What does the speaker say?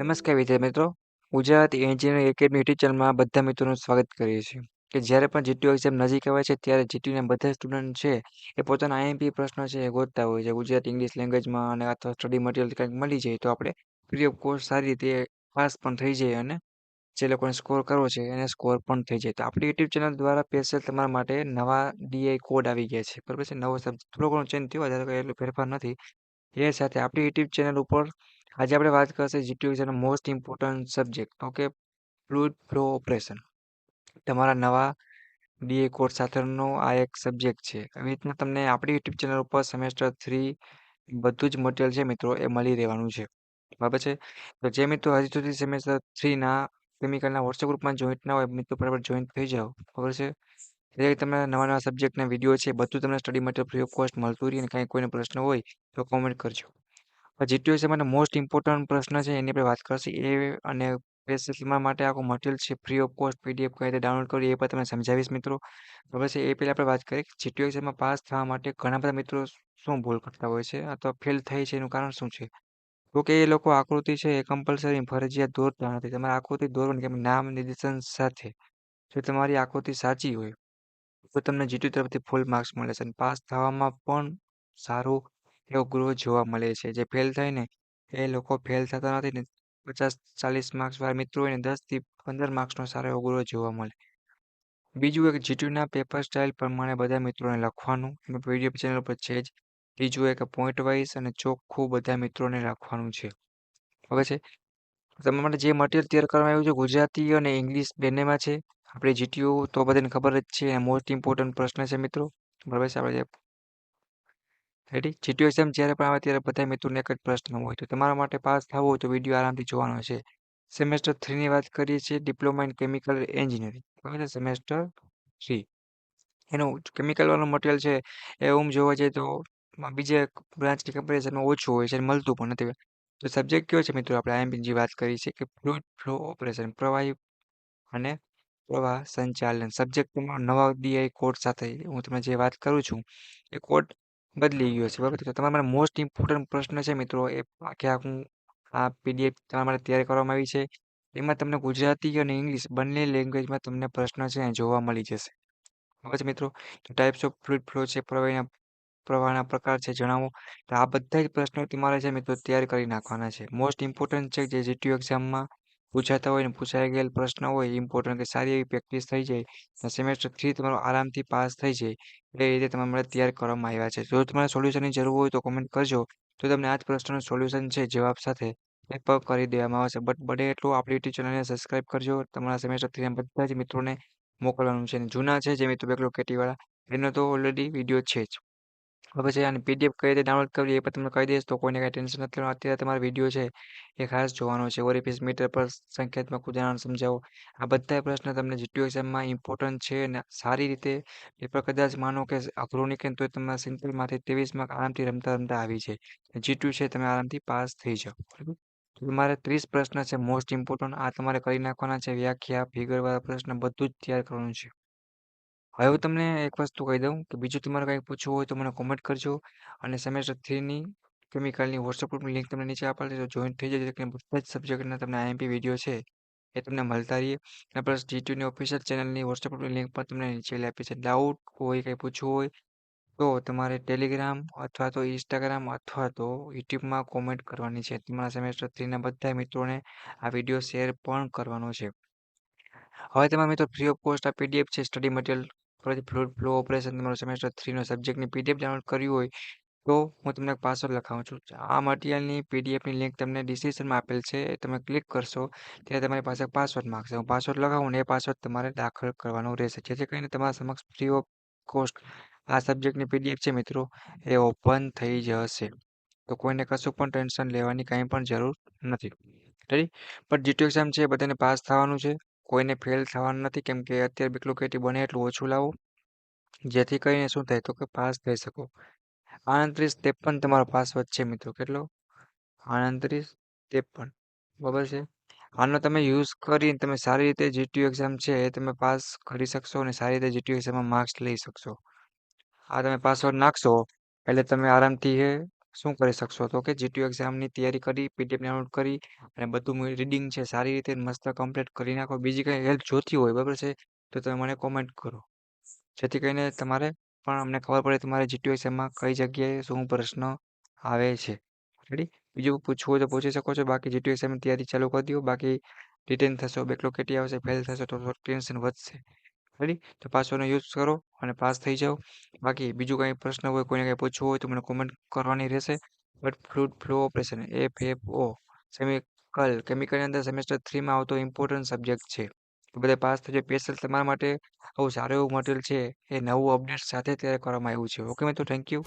નમસ્કાર વિદ્યાર્થી મિત્રો. ગુજરાત એન્જિનિયરિંગ એકેડમી યુટ્યુબ ચેનલમાં બધા મિત્રોનું સ્વાગત કરીએ છીએ. કે જ્યારે પણ જીટીયુ એક્ઝામ નજીક આવે છે ત્યારે જીટીયુના બધા સ્ટુડન્ટ છે એ પોતાના આઈએમપી પ્રશ્નો છે એ ગોતતા હોય છે. ગુજરાતી ઇંગ્લિશ લેંગ્વેજમાં અને અથવા સ્ટડી મટીરિયલ કંઈક મળી જાય તો આપણે ફ્રી ઓફ કોસ્ટ સારી રીતે પાસ પણ થઈ જાય અને જે લોકોને સ્કોર કરવો છે એને સ્કોર પણ થઈ જાય. તો આપણી યુટ્યુબ ચેનલ દ્વારા સ્પેશિયલ તમારા માટે નવા ડીઆઈ કોડ આવી ગયા છે. બરાબર છે. નવો સબ્જેક્ટ થોડો ઘણો ચેન્જ થયો ત્યારે કંઈ એટલો ફેરફાર નથી. એ સાથે આપણી યુટ્યુબ ચેનલ ઉપર આજે આપણે વાત કરશે જીટીયુ એક્ઝામનો most important subject okay fluid flow operation. તમારા નવા ડીએ કોર્સ સાથેનો આ એક સબ્જેક્ટ છે. આવી રીતના તમને આપણી યુટ્યુબ ચેનલ ઉપર સેમેસ્ટર 3 બધું જ મટીરિયલ છે મિત્રો એ મળી રહેવાનું છે. બરાબર છે. તો જે મિત્રો હજી સુધી સેમેસ્ટર 3 ના કેમિકલના વોટ્સએપ ગ્રુપમાં જોઈન્ટ ના હોય મિત્રો બરાબર જોઈન્ટ થઈ જાઓ. ખબર છે. એટલે તમને નવા નવા સબ્જેક્ટના વિડીયો છે બધું તમને study material free of cost મળતું રહે અને કાંઈ કોઈને પ્રશ્ન હોય તો કોમેન્ટ કરજો. જીટીયુ એક્ઝામ માટે મોસ્ટ ઇમ્પોર્ટન્ટ પ્રશ્ન છે એની આપણે વાત કરશે એ અને સ્પેશિયલ માટે આખું મટીરિયલ છે ફ્રી ઓફ કોસ્ટ પીડીએફ કઈ રીતે ડાઉનલોડ કરવું એ પણ તમને સમજાવીશ મિત્રો. બરાબર છે. એ પહેલાં આપણે વાત કરીએ કે જીટીયુ એક્ઝામમાં પાસ થવા માટે ઘણા બધા મિત્રો શું ભૂલ કરતા હોય છે અથવા ફેલ થાય છે એનું કારણ શું છે? તો કે એ લોકો આકૃતિ છે એ કમ્પલસરી ફરજિયાત દોરતા નથી. તમારે આકૃતિ દોરવાની કે નામ નિર્દેશન સાથે જો તમારી આકૃતિ સાચી હોય તો તમને જીટીયુ તરફથી ફૂલ માર્ક્સ મળે છે અને પાસ થવામાં પણ સારું એવો ગ્રોથ જોવા મળે છે. જે ફેલ થાય ને એ લોકો ફેલ થતા નથી ને 50-40 માર્ક્સ વાળા મિત્રો હોય ને 10 થી 15 માર્ક્સનો સારો એવો ગ્રોથ જોવા મળે. બીજું એક જીટીયુના પેપર સ્ટાઇલ પ્રમાણે બધા મિત્રોને લખવાનું એમાં પીડીએફ ચેનલ પર છે જ. ત્રીજું એક પોઈન્ટ વાઇઝ અને ચોખ્ખું બધા મિત્રોને રાખવાનું છે. હવે છે તમારા માટે જે મટીરિયલ તૈયાર કરવામાં આવ્યું છે ગુજરાતી અને ઇંગ્લિશ બંનેમાં છે. આપણે જીટીયુ તો બધાને ખબર જ છે મોસ્ટ ઇમ્પોર્ટન્ટ પ્રશ્ન છે મિત્રો. બરાબર છે. આપણે રેડી જીટીયુ એક્ઝામ જ્યારે પણ આવે ત્યારે બધા મિત્રોને એક જ પ્રશ્ન હોય તો તમારા માટે પાસ થવું હોય તો વિડીયો આરામથી જોવાનો છે. સેમેસ્ટર 3 ની વાત કરીએ છીએ ડિપ્લોમા ઇન કેમિકલ એન્જિનિયરિંગ. બરાબર છે. સેમેસ્ટર 3 એનું કેમિકલ વાળું મટીરિયલ છે એ જોવા જઈએ તો બીજે બ્રાન્ચની કમ્પેરિઝનમાં ઓછું હોય છે અને મળતું પણ નથી. તો સબ્જેક્ટ કયો છે મિત્રો આપણે આઈએમપી જે વાત કરી છે કે ફ્લુઇડ ફ્લો ઓપરેશન પ્રવાહી અને પ્રવાહ સંચાલન. સબ્જેક્ટ તમારો નવા ડીઆઈ કોડ સાથે હું તમને જે વાત કરું છું એ કોડ બદલી ગયો છે. બરાબર. તો તમારા માટે મોસ્ટ ઇમ્પોર્ટન્ટ પ્રશ્ન છે મિત્રો એ આખે આખું આ પીડીએફ તમારા માટે તૈયાર કરવામાં આવી છે. એમાં તમને ગુજરાતી અને ઇંગ્લિશ બંને લેંગ્વેજમાં તમને પ્રશ્ન છે જોવા મળી જશે. બરાબર છે મિત્રો. ટાઈપ્સ ઓફ ફ્લુઇડ ફ્લો છે પ્રવાહના પ્રકાર છે જણાવો. તો આ બધા જ પ્રશ્નો તમારે છે મિત્રો તૈયાર કરી નાખવાના છે. મોસ્ટ ઇમ્પોર્ટન્ટ છે જે જીટીયુ એક્ઝામમાં પૂછાતા હોય ને પૂછાઈ ગયેલ પ્રશ્ન હોય ઇમ્પોર્ટન્ટ કે સારી એવી પ્રેક્ટિસ થઈ જાય સેમેસ્ટર 3 તમારો આરામથી પાસ થઈ જાય એ રીતે તમારા માટે તૈયાર કરવામાં આવ્યા છે. જો તમારે સોલ્યુશનની જરૂર હોય તો કોમેન્ટ કરજો તો તમને આ જ પ્રશ્નનું સોલ્યુશન છે જવાબ સાથે પેપર કરી દેવામાં આવશે. બટ બને એટલું આપણી યુટ્યુબ ચેનલને સબસ્ક્રાઇબ કરજો. તમારા સેમેસ્ટર 3 બધા જ મિત્રોને મોકલવાનું છે. અને જૂના છે જે મિત્રો બેકલોગ કેટીવાળા એનો તો ઓલરેડી વિડીયો છે જ. હવે છે અને પીડીએફ કઈ રીતે ડાઉનલોડ કરવી એ પણ તમને કહી દઈશ તો કોઈને કાંઈ ટેન્શન નથી લેવાનું. અત્યારે તમારો વિડીયો છે એ ખાસ જોવાનો છે. ઓરિફિસ મીટર પર સંખ્યાત્મક ઉદાહરણ સમજાવો. આ બધા પ્રશ્ન તમને જીટીયુ એક્ઝામમાં ઇમ્પોર્ટન્ટ છે અને સારી રીતે પેપર કદાચ માનો કે અઘરું નીકળે તો તમારા સિમ્પલમાંથી 23 માર્ક આરામથી રમતા રમતા આવી જાય. જીટીયુ છે તમે આરામથી પાસ થઈ જાઓ. બરાબર. તો તમારે 30 પ્રશ્ન છે મોસ્ટ ઇમ્પોર્ટન્ટ આ તમારે કરી નાખવાના છે. વ્યાખ્યા ફિગરવાળા પ્રશ્ન બધું જ તૈયાર કરવાનું છે. હવે હું તમને એક વસ્તુ કહી દઉં કે બીજું તમારે કંઈ પૂછવું હોય તો મને કોમેન્ટ કરજો અને સેમેસ્ટર 3 ની કેમિકલની વોટ્સએપ ગ્રુપની લિંક તમને નીચે આપેલી છે તો જોઈન થઈ જજો એટલે બધા જ સબ્જેક્ટના તમને આઈએમપી વિડીયો છે એ તમને મળતા રહીએ. અને પ્લસ જીટીયુની ઓફિશિયલ ચેનલની વોટ્સએપ ગ્રુપની લિંક પણ તમને નીચે આપી છે. ડાઉટ હોય કંઈ પૂછવું હોય તો તમારે ટેલિગ્રામ અથવા તો ઇન્સ્ટાગ્રામ અથવા તો યુટ્યુબમાં કોમેન્ટ કરવાની છે. તમારા સેમેસ્ટર 3 ના બધા મિત્રોને આ વિડીયો શેર પણ કરવાનો છે. હવે તમારા મિત્રો ફ્રી ઓફ કોસ્ટ આ પીડીએફ છે સ્ટડી મટીરિયલ ફરીથી ફ્લુઇડ ફ્લો ઓપરેશન તમારો સેમેસ્ટર 3 નો સબ્જેક્ટની પીડીએફ ડાઉનલોડ કરવી હોય તો હું તમને એક પાસવર્ડ લખાવું છું. આ મટીરિયલની પીડીએફની લિંક તમને ડિસ્ક્રિપ્શનમાં આપેલ છે એ તમે ક્લિક કરશો ત્યારે તમારી પાસે પાસવર્ડ માંગશે. હું પાસવર્ડ લખાવું ને એ પાસવર્ડ તમારે દાખલ કરવાનો રહેશે. જેથી કરીને તમારા સમક્ષ ફ્રી ઓફ કોસ્ટ આ સબ્જેક્ટની પીડીએફ છે મિત્રો એ ઓપન થઈ જશે. તો કોઈને કશું પણ ટેન્શન લેવાની કાંઈ પણ જરૂર નથી. રેડી. પણ જીટીયુ એક્ઝામ છે બધાને પાસ થવાનું છે. કોઈને ફેલ થવાનું નથી કેમ કે અત્યારે બેકલોકેટી બને એટલું ઓછું લાવો જેથી કરીને શું થાય તો કે પાસ થઈ શકો. 3853 તમારો પાસવર્ડ છે મિત્રો. કેટલો? 3853. બરાબર છે. આનો તમે યુઝ કરીને તમે સારી રીતે જીટીયુ એક્ઝામ છે એ તમે પાસ કરી શકશો અને સારી રીતે જીટીયુ એક્ઝામમાં માર્ક્સ લઈ શકશો. આ તમે પાસવર્ડ નાખશો એટલે તમે આરામથી શું કરી શકશો? તો કે જીટીયુ એક્ઝામની તૈયારી કરી, પીડીએફ ડાઉનલોડ કરી અને બધું રીડિંગ છે સારી રીતે મસ્ત કમ્પ્લીટ કરી નાખો. બીજી કંઈ હેલ્પ જોતી હોય બરાબર છે તો તમે મને કોમેન્ટ કરો. જેથી કરીને તમારે પણ અમને ખબર પડે તમારે જીટીયુ એક્ઝામમાં કઈ જગ્યાએ શું પ્રશ્ન આવે છે. રેડી? બીજું પૂછવું હોય તો પૂછી શકો છો. બાકી જીટીયુ એક્ઝામની તૈયારી ચાલુ કરી દો. બાકી રિટેન થશો, બેકલોગ કેટી આવશે, ફેલ થશો તો થોડુંક ટેન્શન વધશે. રેડી? તો પાસવર્ડનો યુઝ કરો અને પાસ થઈ જાઓ. બાકી બીજું કંઈ પ્રશ્ન હોય, કોઈને કંઈ પૂછવું હોય તો મને કોમેન્ટ કરવાની રહેશે. But fluid flow operation FFO કેમિકલની અંદર સેમેસ્ટર 3માં આવતો ઇમ્પોર્ટન્ટ સબ્જેક્ટ છે. તો બધા પાસ થઈ જાય. સ્પેશિયલ તમારા માટે બહુ સારું એવું મટીરિયલ છે એ નવું અપડેટ સાથે તૈયાર કરવામાં આવ્યું છે. ઓકે મિત્રો, થેન્ક યુ.